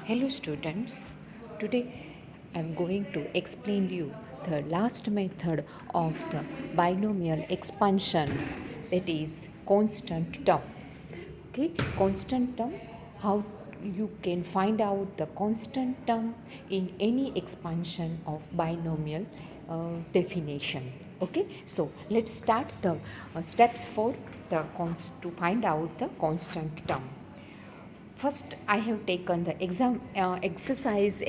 Hello students, today I am going to explain you the last method of the binomial expansion, that is constant term. Okay, constant term, how you can find out the constant term in any expansion of binomial definition. Okay, so let's start the steps for to find out the constant term. First, I have taken the exercise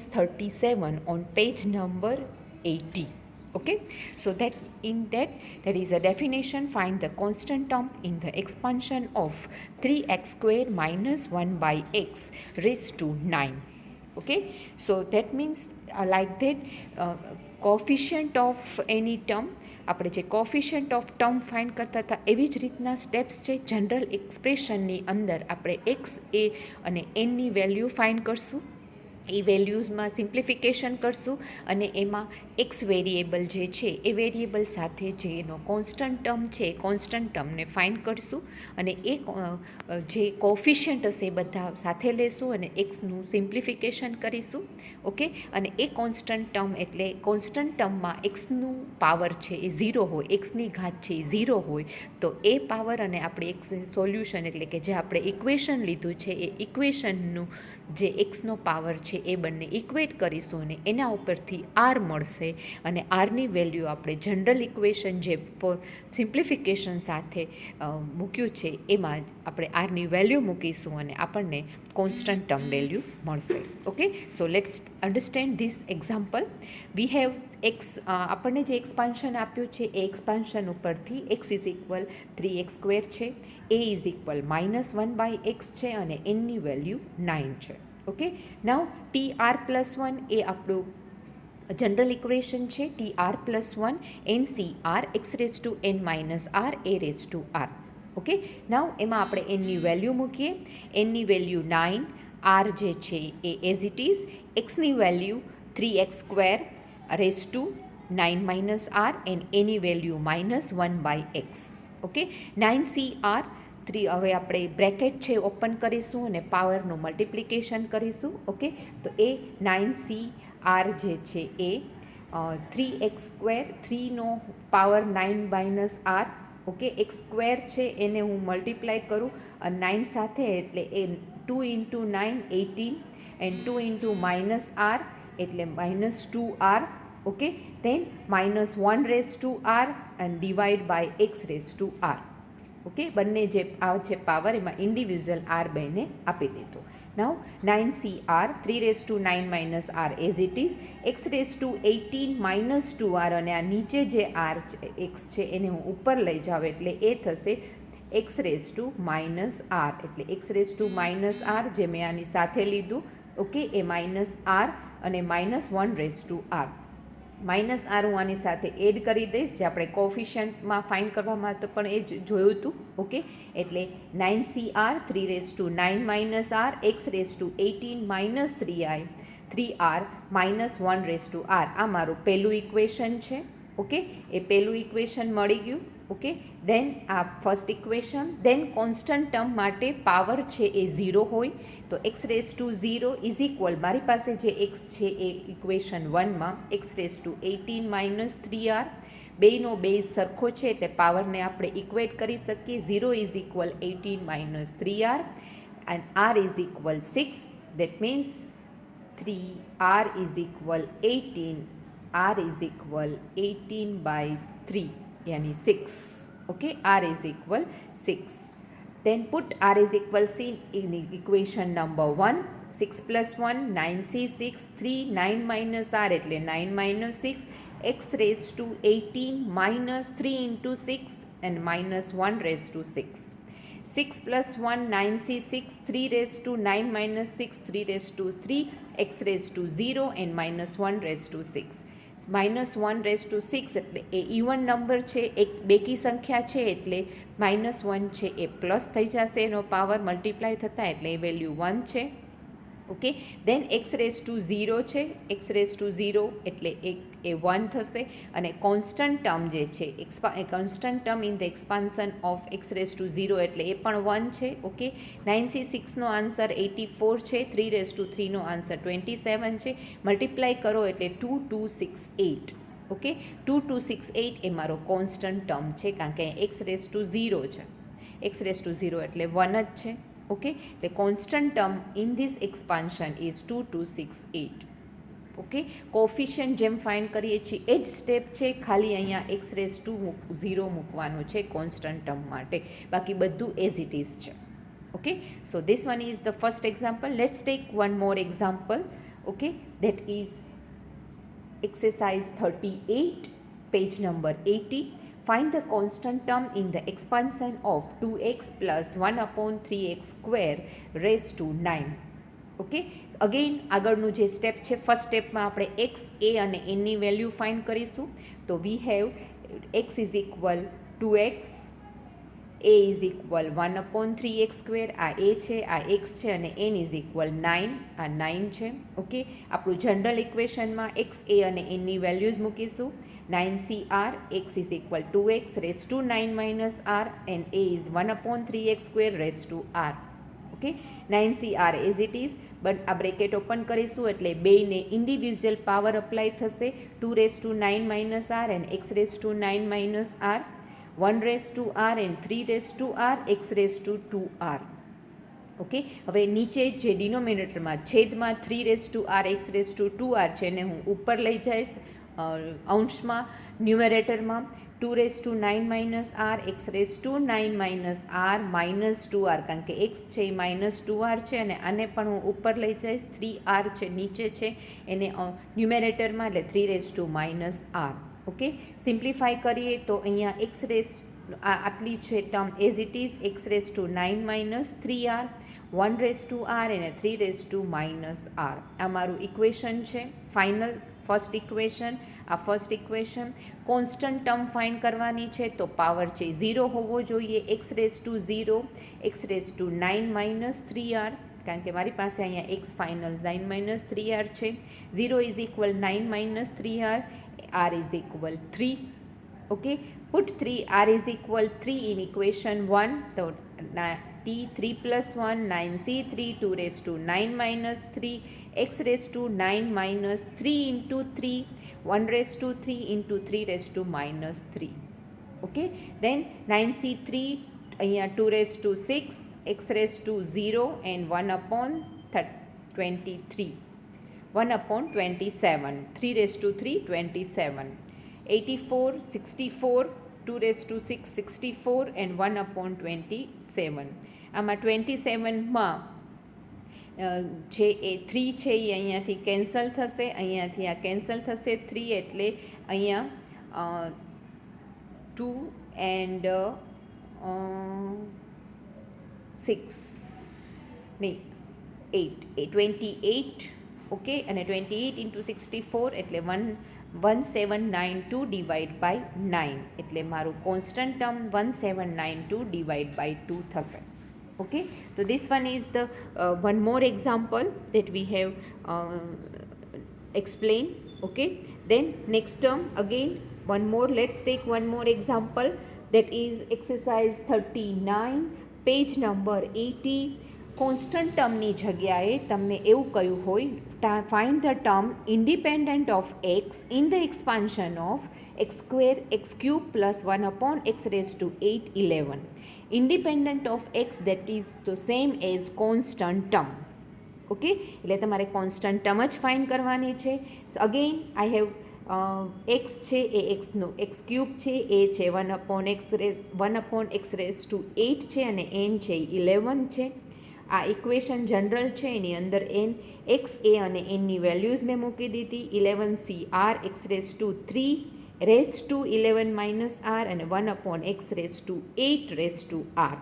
37 on page number 80. Okay, so that in that there is a definition. Find the constant term in the expansion of 3x square minus 1 by x raised to 9. Okay, so that means like that, coefficient of any term, આપણે જે coefficient of term find કરતા હતા એવી જ રીતના steps છે. General એક્સપ્રેશનની અંદર આપણે એક્સ એ અને એનની વેલ્યુ ફાઇન્ડ કરશું, એ વેલ્યુઝમાં સિમ્પ્લિફિકેશન કરશું અને એમાં એક્સ વેરિયેબલ જે છે એ વેરિયેબલ સાથે જે એનો કોન્સ્ટન્ટ ટર્મ છે એ કોન્સ્ટન્ટ ટર્મને ફાઇન્ડ કરશું અને એ જે કોફિશિયન્ટ હશે એ બધા સાથે લેશું અને એક્સનું સિમ્પ્લિફિકેશન કરીશું. ઓકે, અને એ કોન્સ્ટન્ટ ટર્મ એટલે કોન્સ્ટન્ટ ટર્મમાં એક્સનું પાવર છે એ 0 હોય, એક્સની ઘાત છે એ 0 હોય તો એ પાવર અને આપણે એક્સ સોલ્યુશન એટલે કે જે આપણે ઇક્વેશન લીધું છે એ ઇક્વેશનનું જે એક્સનો પાવર છે એ બંને ઇક્વેટ કરીશું અને એના ઉપરથી આર મળશે અને આરની વેલ્યુ આપણે જનરલ ઇક્વેશન જે ફોર સિમ્પ્લિફિકેશન સાથે મૂક્યું છે એમાં આપણે આરની વેલ્યુ મૂકીશું અને આપણને કોન્સ્ટન્ટ ટર્મ વેલ્યુ મળશે. Okay, so let's understand this example. We have X, આપણને જે એક્સપાન્શન આપ્યું છે એ એક્સપાન્શન ઉપરથી X is equal 3x square છે, A is equal -1 by X છે અને એનની વેલ્યુ 9 છે. Okay, now T R plus 1 એ આપણું જનરલ ઇક્વેશન છે. T R plus 1 N C R x raise to N minus R A raise to R. Okay, નાવ એમાં આપણે એનની વેલ્યુ મૂકીએ. એનની વેલ્યુ 9, આર જે છે એ એઝ ઇટ ઇઝ, એક્સની value 3x square raise to 9 minus R and એની value -1 by X. Okay, 9 CR 3, હવે આપણે બ્રેકેટ છે ઓપન કરીશું અને પાવરનું મલ્ટિપ્લિકેશન કરીશું. ઓકે, તો એ 9 CR જે છે એ 3x સ્ક્વેર, 3નો power 9 minus R. Okay, X square છે એને હું મલ્ટીપ્લાય કરું અને 9 સાથે એટલે એ 2 into 9 18 and 2 into minus R એટલે -2r. Okay, then -1 raise to R and divide by X raise to R. Okay, બંને જે આ છે પાવર એમાં ઇન્ડિવિજ્યુઅલ આર બેને આપી દીધો. Now 9 CR 3 raise to 9 minus r as it is, x raise to 18 -2r અને આ નીચે જે આર એક્સ છે એને હું ઉપર લઈ જાઉં એટલે એ થશે X raise to minus R, એટલે X raise to minus R જે મેં આની સાથે લીધું. ઓકે, એ માઇનસ આર અને -1 raise to r. Minus r હું આની સાથે એડ કરી દઈશ, જે આપણે કોફિશિયન્ટમાં ફાઇન્ડ કરવામાં તો પણ એ જ જોયું હતું. ઓકે, એટલે 9 CR 3 raise to 9 minus r x raise to 18 -3r -1 raise to r. આ મારું પહેલું ઇક્વેશન છે. ઓકે, એ પહેલું ઇક્વેશન મળી ગયું. ઓકે, દેન આ first equation. Then constant term માટે પાવર છે એ 0 હોય તો X raise to 0 is equal, મારી પાસે જે એક્સ છે એ ઇક્વેશન 1માં એક્સ રેઝ ટુ 18 -3r. બેનો બેઝ સરખો છે એટલે પાવરને આપણે ઇક્વેટ કરી શકીએ. 0 is equal 18 -3r and r is equal 6. That means 3r is equal 18, r is equal 18 by 3 yani 6. Okay, r is equal 6. Then put r is equal c in equation number 1. 6 plus 1 9c6 3 9 minus r એટલે 9 minus 6 x raised to 18 minus 3 into 6 and minus 1 raised to 6. 6 plus 1 9c6 3 raised to 9 minus 6 3 raised to 3 x raised to 0 and minus 1 raised to 6. -1 raise two 6 એટલે એ even number છે, એક બેકી સંખ્યા છે એટલે -1 છે એ plus થઈ જશે એનો પાવર મલ્ટીપ્લાય થતાં એટલે એ વેલ્યુ 1 છે. Okay then x raise to 0 છે, એક્સ રેસ ટુ 0 એટલે એ 1 થશે અને કોન્સ્ટન્ટ ટર્મ જે છે constant term in the expansion of x raise to 0 એટલે એ પણ 1 છે. ઓકે 9C6નો આન્સર 84 છે, 3 રેસ ટુ 3નો આન્સર 27 છે, મલ્ટીપ્લાય કરો એટલે 2268. ઓકે 2268 એ મારો કોન્સ્ટન્ટ ટર્મ છે કારણ કે એક્સ રેસ ટુ 0 છે, એક્સ રેસ ટુ 0 એટલે 1 જ છે. Okay the constant term in this expansion is 2268. Okay coefficient જેમ ફાઇન્ડ કરીએ છીએ એ જ સ્ટેપ છે, ખાલી અહીંયા એક્સ રેસ ટુ 0 મૂકવાનું છે કોન્સ્ટન્ટ ટર્મ માટે, બાકી બધું એઝ ઇટ ઇઝ છે. Okay so this one is the first example. Let's take one more example. Okay that is exercise 38 page number 80. Find the constant term in the expansion of 2x plus 1 upon 3x square raised to 9. Okay again આગળનું જે step છે first સ્ટેપમાં આપણે x એ અને એની value find કરીશું. તો વી have x is equal 2x, A is equal 1 upon 3x square, આ એ છે, આ એક્સ છે અને એન ઇઝ ઇક્વલ 9, આ 9 છે. ઓકે આપણું જનરલ ઇક્વેશનમાં એક્સ એ અને એની વેલ્યુઝ મૂકીશું. 9CR, x is equal to x raised to 9 minus r and a is 1 upon 3x square raised to r. Okay, 9CR as it is, but આ bracket open કરીશું એટલે બેયને individual power apply થશે. 2 raised to 9 minus r and x raised to 9 minus r, 1 raised to r and 3 raised to r, x raised to 2r. Okay હવે નીચે જે ડિનોમિનેટરમાં છેદમાં 3 raised to r, x raised to 2r છે એને હું ઉપર લઈ જઈશ અંશમાં, ન્યુમેરેટરમાં 2 raise to 9 minus r, x raise to 9 minus r minus 2r, કારણ કે એક્સ છે એ માઇનસ 2r છે અને આને પણ હું ઉપર લઈ જઈશ. 3r છે નીચે છે એને ન્યુમેરેટરમાં એટલે 3 raise to minus R. Okay simplify કરીએ તો અહીંયા એક્સ રેસ આટલી છે term as it is, x raise to 9 minus 3r, 1 raise to R અને 3 રેસ ટુ માઇનસ આર. આ મારું ઇક્વેશન છે ફાઇનલ, ફર્સ્ટ ઇક્વેશન. આ first equation constant term find કરવાની છે તો પાવર છે 0 હોવો જોઈએ. X raise to 0, x raise to 9 minus 3r, કારણ કે મારી પાસે અહીંયા એક્સ ફાઇનલ 9 માઇનસ 3r છે. 0 is equal 9 minus 3r, r is equal 3. Okay put 3, r is equal 3 in equation 1. તો t3 plus 1, 9c3, 2 raise to 9 minus 3, x raised to 9 minus 3 into 3, 1 raised to 3 into 3 raised to minus 3. Okay, then 9c3 અહીંયા 2 raised to 6, x raised to 0 and 1 upon 23, 1 upon 27, 3 raised to 3, 27, 84, 64, 2 raised to 6, 64 and 1 upon 27. આમાં 27માં જે એ 3 છે એ અહીંયાથી cancel થશે, અહીંયાથી આ cancel થશે 3 એટલે અહીંયા 2 and 6 નહીં 8 એ 28. ઓકે અને 28 into 64 એટલે 1792 ડિવાઈડ બાય 9 એટલે મારું કોન્સ્ટન્ટ ટર્મ 1792 ડિવાઈડ બાય 2 થશે. Okay, so this one is the one more example that we have explained. Okay, then next term again one more, let's take one more example, that is exercise 39 page number 80. Constant ટર્મની જગ્યાએ તમને એવું કહ્યું હોય find the term independent of x in the expansion of x square x cube plus 1 upon x raise to 8 11. Independent of x that is the same as constant term. Okay એટલે તમારે constant term જ find કરવાની છે. Again I have x છે એ એક્સનું x cube છે એ છે 1 upon x raise to 8 છે અને એન છે 11 છે. આ ઇક્વેશન જનરલ છે, એની અંદર એન એક્સ એ અને એનની વેલ્યુઝ મેં મૂકી દીધી. 11CR X raise to 3 raise to 11 minus R અને 1 upon x raise to 8 raise to R.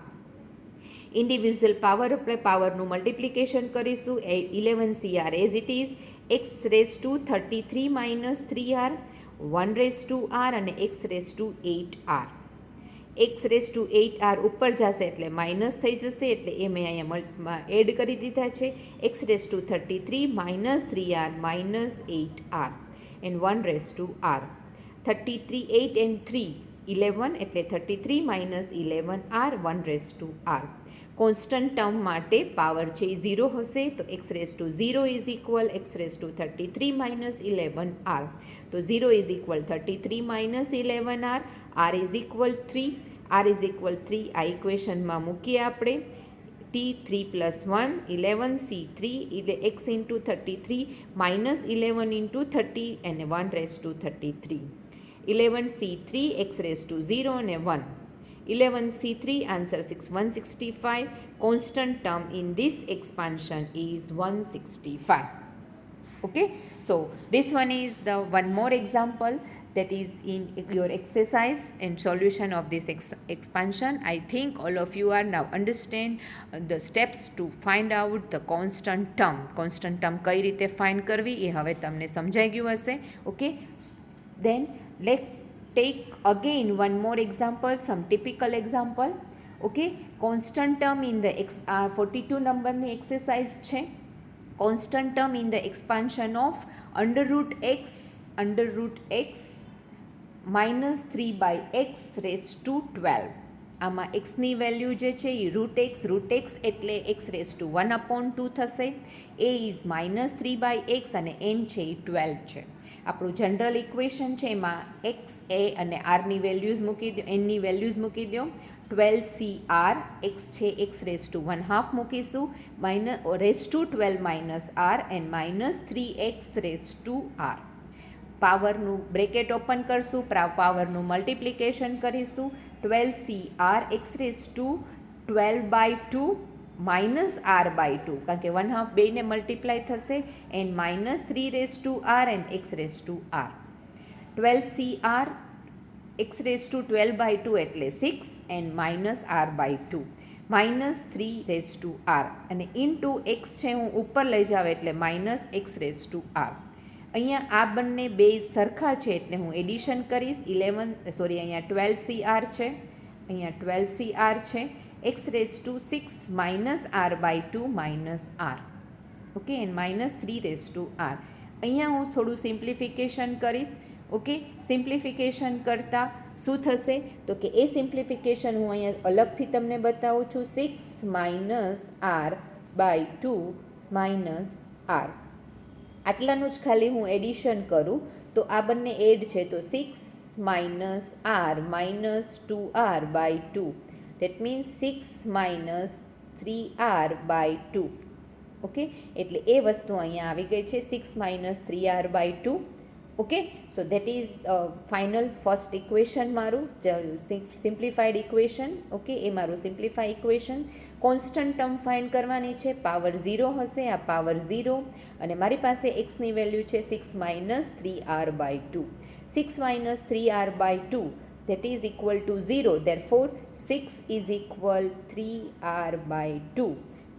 Individual power આપણે પાવરનું મલ્ટિપ્લિકેશન કરીશું. 11CR as it is, x raise to 33 minus 3R, 1 raise to R અને X raise to 8R. X raise to 8r ઉપર જશે એટલે minus થઈ જશે, એટલે એ મેં અહીંયા એડ કરી દીધા છે. X raise to 33 minus 3r minus 8r and 1 raise two r. 33 8 and 3 11 એટલે 33 minus 11r 1 raise two r. Constant term માટે પાવર છે એ 0 હશે, તો x raise to 0 is equal x raise to 33 minus 11r. તો 0 is equal 33 minus 11r, r is equal 3, r is equal 3 આ ઇક્વેશનમાં મૂકીએ આપણે. t3 પ્લસ 1 11c3 એટલે x ઇન્ટુ 33 માઇનસ 11 ઇન્ટુ 30 અને 1 raise to 33. 11c3 x raise to 0 અને 1. 11c3 answer 165. Constant term in this expansion is 165. Okay, so this one is the one more example that is in your exercise and solution of this expansion. I think all of you are now understand the steps to find out the constant term. Constant term કઈ રીતે find કરવી એ હવે તમને સમજાઈ ગયું હશે. Okay, then let's take again one more example, some typical example. Okay, constant term in the 42 number ની exercise છે. Constant term in the expansion of under root x minus 3 by x raised to 12. આમાં એક્સની value જે છે એ root x એટલે x raise to 1/2 થશે. એ is -3/x અને n છે એ 12 છે. આપણું જનરલ ઇક્વેશન છે એમાં એક્સ એ અને આરની વેલ્યુઝ મૂકી દો, એનની વેલ્યુઝ મૂકી દો. 12cr એક્સ છે એક્સ રેસ ટુ 1/2 મૂકીશું, raise to 12 minus R and -3x raise to r. પાવરનું બ્રેકેટ ઓપન કરશું, પાવરનું મલ્ટિપ્લિકેશન કરીશું. 12cr x raise to 12/2 minus R by 2 કારણ કે 1/2 બેને મલ્ટીપ્લાય થશે and -3 raise to R and x raise to r. 12cr x raise to 12/2 એટલે 6 and minus R by 2 -3 raise to R અને into x છે હું ઉપર લઈ જાઉં એટલે -x રેસ ટુ આર. અહીંયા આ બંને બેઝ સરખા છે એટલે હું એડિશન કરીશ. અહીંયા 12cr છે, અહીંયા 12cr છે. x raise to 6 minus R by 2 minus R. Okay, and -3 raise to r. અહીંયા હું થોડું સિમ્પ્લિફિકેશન કરીશ. ઓકે, સિમ્પ્લિફિકેશન કરતાં શું થશે તો કે એ સિમ્પ્લિફિકેશન હું અહીંયા અલગથી તમને બતાવું છું. 6 minus R by 2 minus R આટલાનું જ ખાલી હું એડિશન કરું તો આ બંને એડ છે તો 6 minus r minus 2r by 2 that means 6 minus 3r by 2. Okay, એટલે એ વસ્તુ અહીંયા આવી ગઈ છે 6 minus 3r by 2. Okay, so that is final first equation મારું સિમ્પ્લિફાઈડ ઇક્વેશન. ઓકે, એ મારું simplify equation. Constant term find કરવાની છે, પાવર 0 હશે, આ પાવર 0 અને મારી પાસે એક્સની વેલ્યુ છે 6 minus 3r by 2. 6 minus 3r by 2 that is equal to 0, therefore 6 is equal 3r by 2.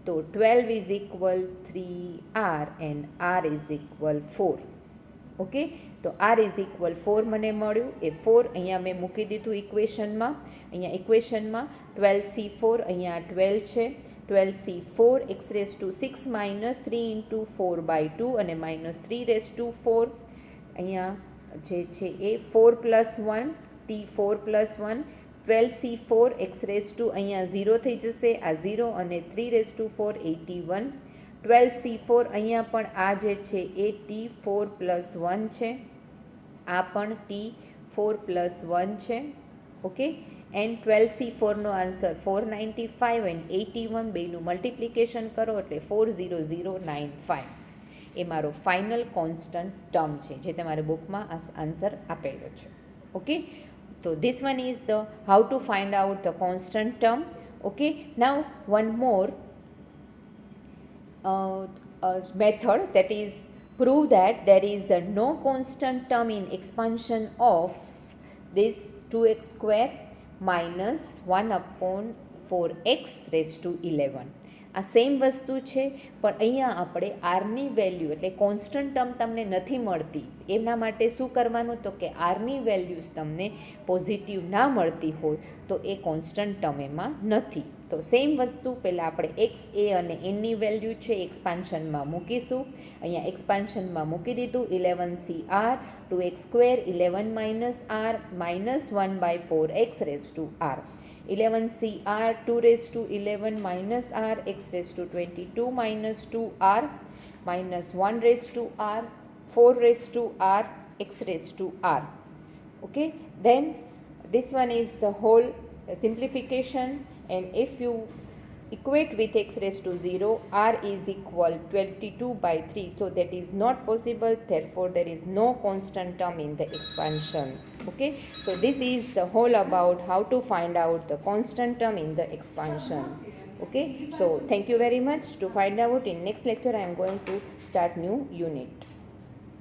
So 12 is equal 3r and r is equal 4. Okay, તો r is equal 4 મને મળ્યું. એ 4 અહીંયા મેં મૂકી દીધું ઇક્વેશનમાં. અહીંયા ઇક્વેશનમાં 12c4 અહીંયા 12 છે. 12c4 x raise to 6 minus 3 into 4 by 2 અને -3 રેસ ટુ 4. અહીંયા જે છે એ 4 plus 1 t4 plus 1 12c4 x raise to અહીંયા 0 થઈ જશે, આ 0 અને 3 રેસ ટુ 4 81. 12c4 અહીંયા પણ આ જે છે એ t4 પ્લસ 1 છે, આ પણ t4 પ્લસ 1 છે. ઓકે, એન્ડ 12c4નો આન્સર 495 એન્ડ 81 બેનું મલ્ટિપ્લિકેશન કરો એટલે 40095. એ મારો ફાઇનલ કોન્સ્ટન્ટ ટર્મ છે જે તમારા બુકમાં આન્સર આપેલો છે. Okay, so this one is the how to find out the constant term. Okay, now one more method, that is prove that there is no constant term in expansion of this 2x square minus 1/4x raised to 11. આ same વસ્તુ છે, પણ અહીંયા આપણે આરની value એટલે constant term તમને નથી મળતી. એના માટે શું કરવાનું, તો કે આરની વેલ્યુઝ તમને પોઝિટિવ ના મળતી હોય તો એ કોન્સ્ટન્ટ ટર્મ એમાં નથી. તો સેમ વસ્તુ પહેલાં આપણે એક્સ એ અને એનની વેલ્યુ છે એક્સપાન્શનમાં મૂકીશું. અહીંયા એક્સપાન્શનમાં મૂકી દીધું 11CR 2x² 11 minus r minus 1/4 x⁴r. 11CR 2 minus r x⁻22 minus 2r minus 1/r 4/r x⁻r. Okay, then this one is the whole simplification, and if you equate with x⁻0, r is equal 22/3, so that is not possible, therefore there is no constant term in the expansion. Okay, so this is the whole about how to find out the constant term in the expansion. Okay, so thank you very much. To find out in next lecture I am going to start new unit.